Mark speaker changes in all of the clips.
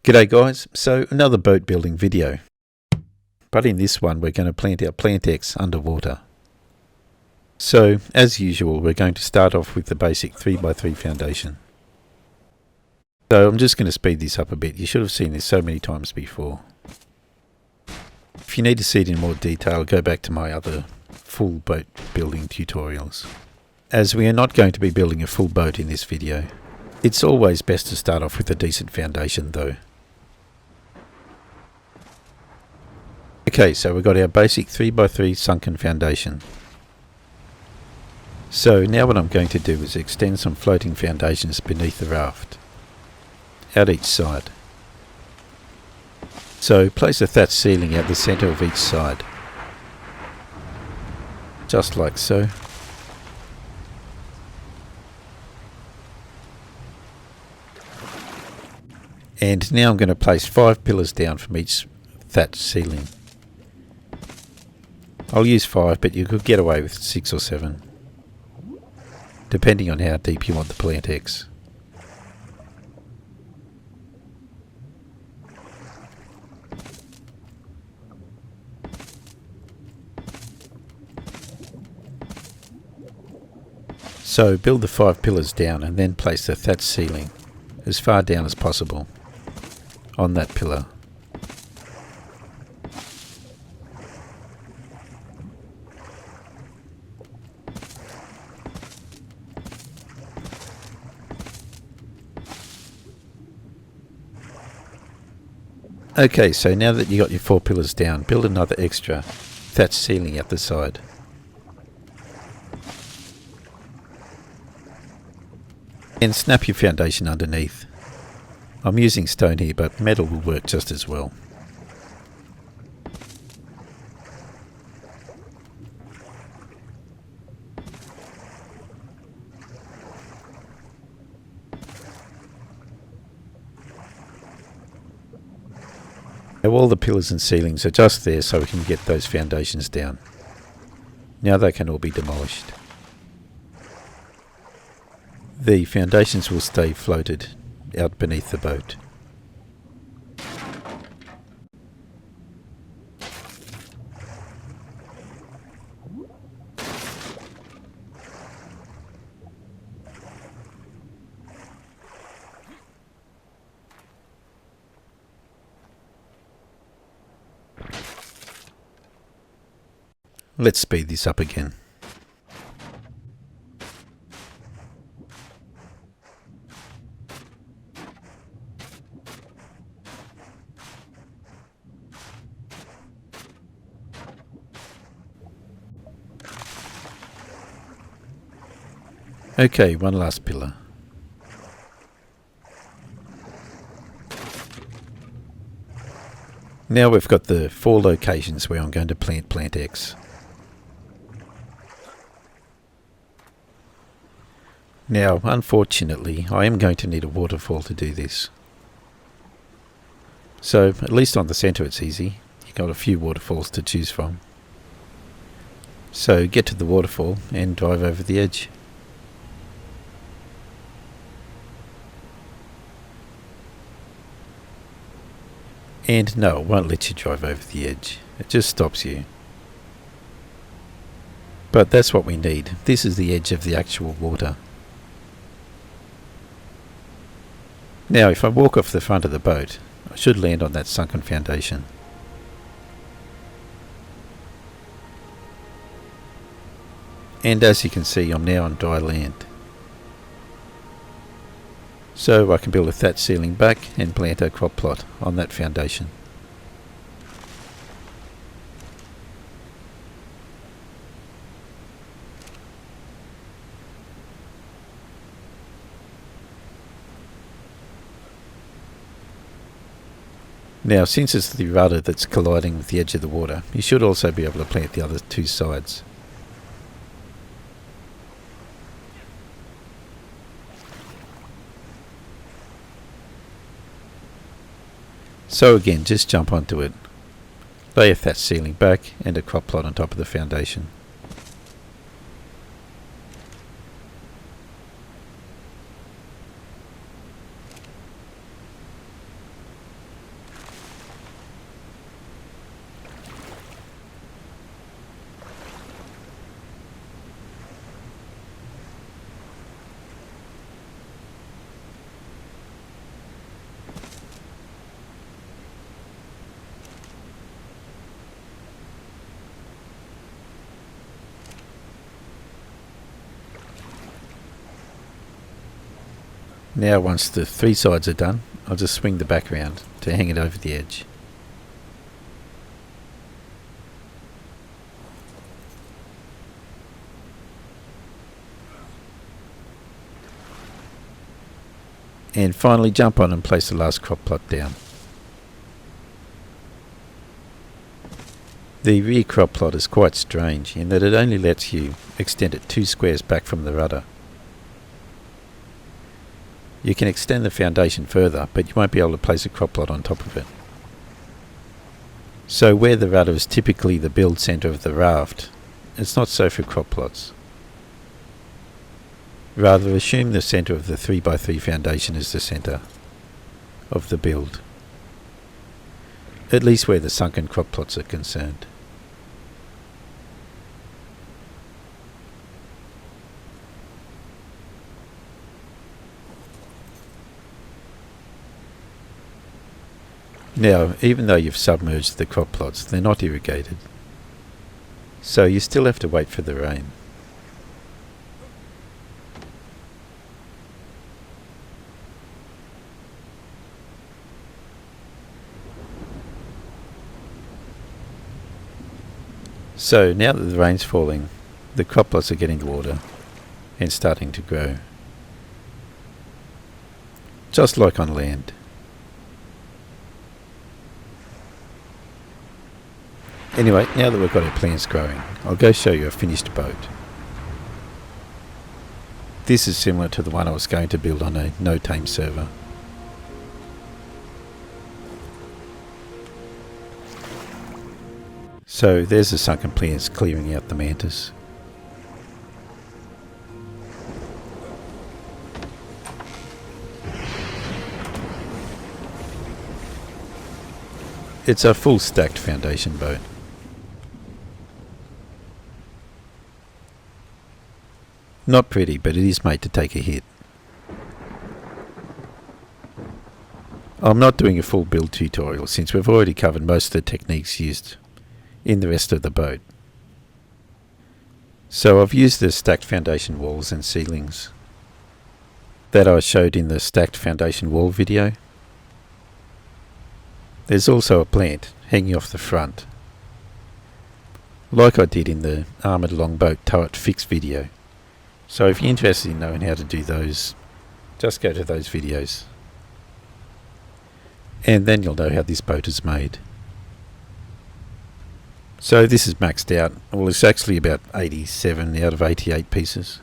Speaker 1: G'day guys, so another boat building video, but in this one we're going to plant our Plantex underwater. So as usual we're going to start off with the basic 3x3 foundation. So I'm just going to speed this up a bit. You should have seen this so many times before. If you need to see it in more detail, go back to my other full boat building tutorials. As we are not going to be building a full boat in this video, it's always best to start off with a decent foundation though. Okay, so we've got our basic 3x3 sunken foundation. So now what I'm going to do is extend some floating foundations beneath the raft, out each side. So place a thatch ceiling at the centre of each side, just like so. And now I'm going to place 5 pillars down from each thatch ceiling. I'll use 5, but you could get away with 6 or 7, depending on how deep you want the Plantex. So build the 5 pillars down and then place the thatch ceiling as far down as possible on that pillar. Okay, so now that you got your 4 pillars down, build another extra thatch ceiling at the side. And snap your foundation underneath. I'm using stone here, but metal will work just as well. Now all the pillars and ceilings are just there so we can get those foundations down. Now they can all be demolished. The foundations will stay floated out beneath the boat. Let's speed this up again. Okay, one last pillar. Now we've got the 4 locations where I'm going to plant Plantex. Now, unfortunately, I am going to need a waterfall to do this. So, at least on the centre it's easy. You've got a few waterfalls to choose from. So, get to the waterfall and drive over the edge. And no, it won't let you drive over the edge. It just stops you. But that's what we need. This is the edge of the actual water. Now if I walk off the front of the boat, I should land on that sunken foundation. And as you can see, I'm now on dry land. So I can build a thatch ceiling back and plant a crop plot on that foundation. Now, since it's the rudder that's colliding with the edge of the water, you should also be able to plant the other 2 sides. So again, just jump onto it, lay a thatch ceiling back and a crop plot on top of the foundation. Now once the three sides are done, I'll just swing the back around to hang it over the edge. And finally jump on and place the last crop plot down. The rear crop plot is quite strange in that it only lets you extend it 2 squares back from the rudder. You can extend the foundation further, but you won't be able to place a crop plot on top of it. So where the rudder is typically the build centre of the raft, it's not so for crop plots. Rather, assume the centre of the 3x3 foundation is the centre of the build, at least where the sunken crop plots are concerned. Now, even though you've submerged the crop plots, they're not irrigated, so you still have to wait for the rain. So now that the rain's falling, the crop plots are getting the water and starting to grow, just like on land. Anyway, now that we've got our plants growing, I'll go show you a finished boat. This is similar to the one I was going to build on a no-tame server. So there's the sunken plants clearing out the mantis. It's a full stacked foundation boat. Not pretty, but it is made to take a hit. I'm not doing a full build tutorial since we've already covered most of the techniques used in the rest of the boat. So I've used the stacked foundation walls and ceilings that I showed in the stacked foundation wall video. There's also a plant hanging off the front, like I did in the armoured longboat turret fix video. So if you're interested in knowing how to do those, just go to those videos. And then you'll know how this boat is made. So this is maxed out. Well, it's actually about 87 out of 88 pieces.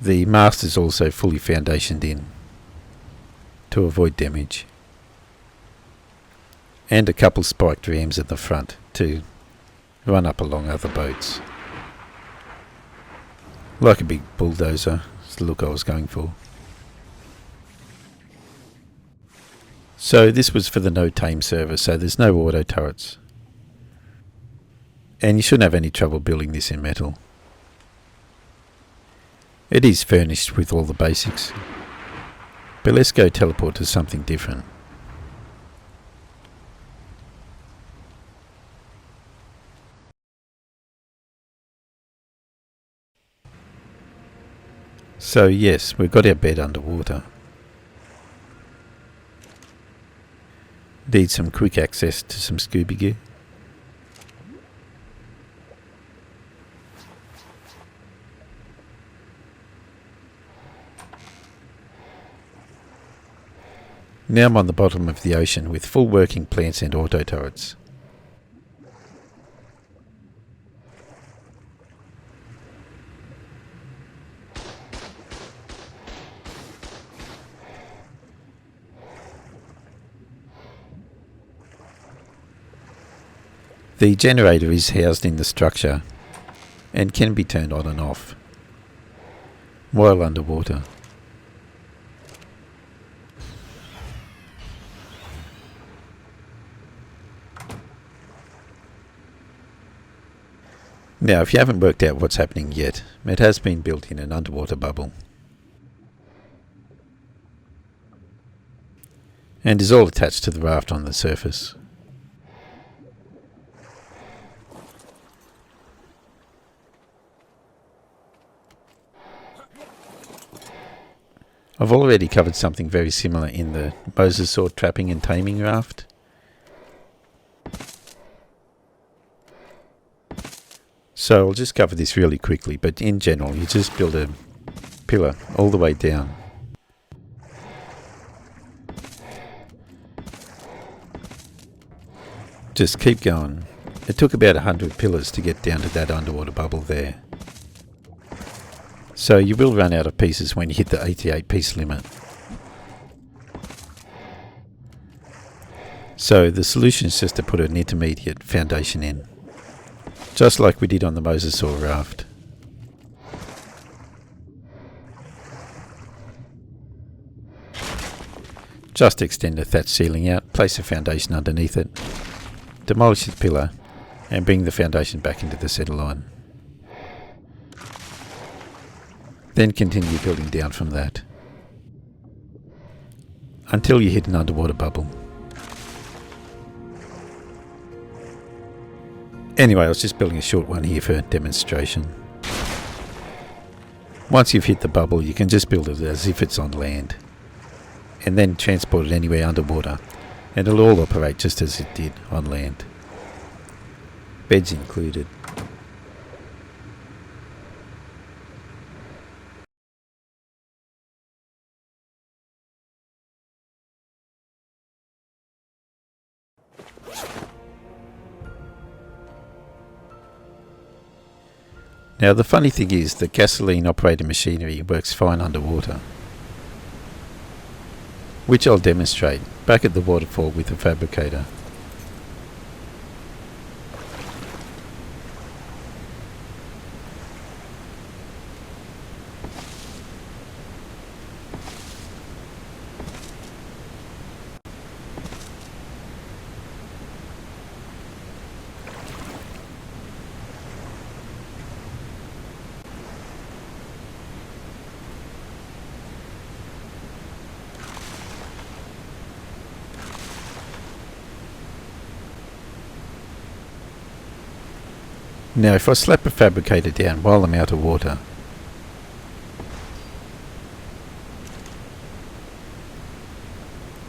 Speaker 1: The mast is also fully foundationed in to avoid damage. And a couple spiked rams at the front to run up along other boats. Like a big bulldozer, is the look I was going for. So this was for the no-tame server, so there's no auto turrets. And you shouldn't have any trouble building this in metal. It is furnished with all the basics. But let's go teleport to something different. So yes, we've got our bed underwater. Need some quick access to some scuba gear. Now I'm on the bottom of the ocean with full working plants and auto turrets. The generator is housed in the structure and can be turned on and off while underwater. Now, if you haven't worked out what's happening yet, it has been built in an underwater bubble and is all attached to the raft on the surface. I've already covered something very similar in the Moses sword trapping and taming raft. So I'll just cover this really quickly, but in general you just build a pillar all the way down. Just keep going. It took about 100 pillars to get down to that underwater bubble there. So you will run out of pieces when you hit the 88 piece limit. So the solution is just to put an intermediate foundation in, just like we did on the Moses sword raft. Just extend the thatch ceiling out, place a foundation underneath it, demolish the pillar and bring the foundation back into the centre line. Then continue building down from that until you hit an underwater bubble. Anyway, I was just building a short one here for demonstration. Once you've hit the bubble, you can just build it as if it's on land and then transport it anywhere underwater, and it'll all operate just as it did on land. Beds included. Now the funny thing is that gasoline operated machinery works fine underwater, which I'll demonstrate back at the waterfall with the fabricator. Now if I slap a fabricator down while I'm out of water,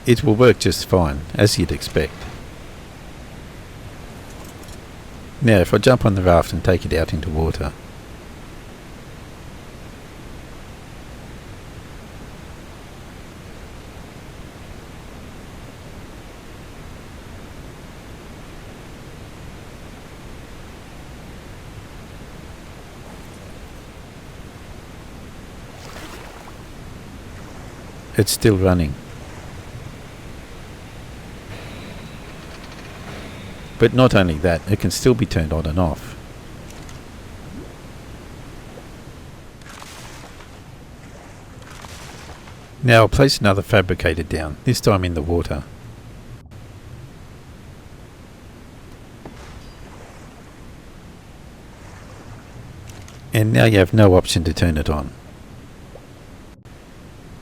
Speaker 1: it will work just fine, as you'd expect. Now if I jump on the raft and take it out into water, it's still running. But not only that, it can still be turned on and off. Now I'll place another fabricator down, this time in the water. And now you have no option to turn it on.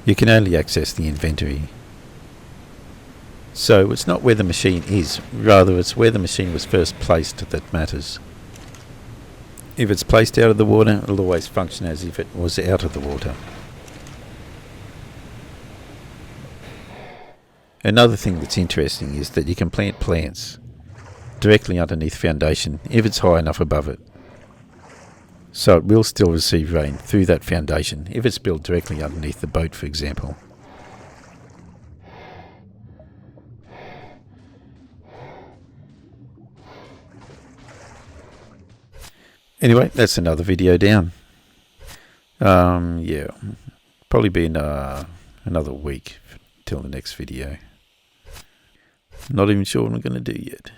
Speaker 1: You can only access the inventory. So it's not where the machine is, rather it's where the machine was first placed that matters. If it's placed out of the water, it'll always function as if it was out of the water. Another thing that's interesting is that you can plant plants directly underneath foundation if it's high enough above it. So it will still receive rain through that foundation if it's built directly underneath the boat, for example. Anyway, that's another video down. Yeah, probably been another week till the next video. Not even sure what I'm going to do yet.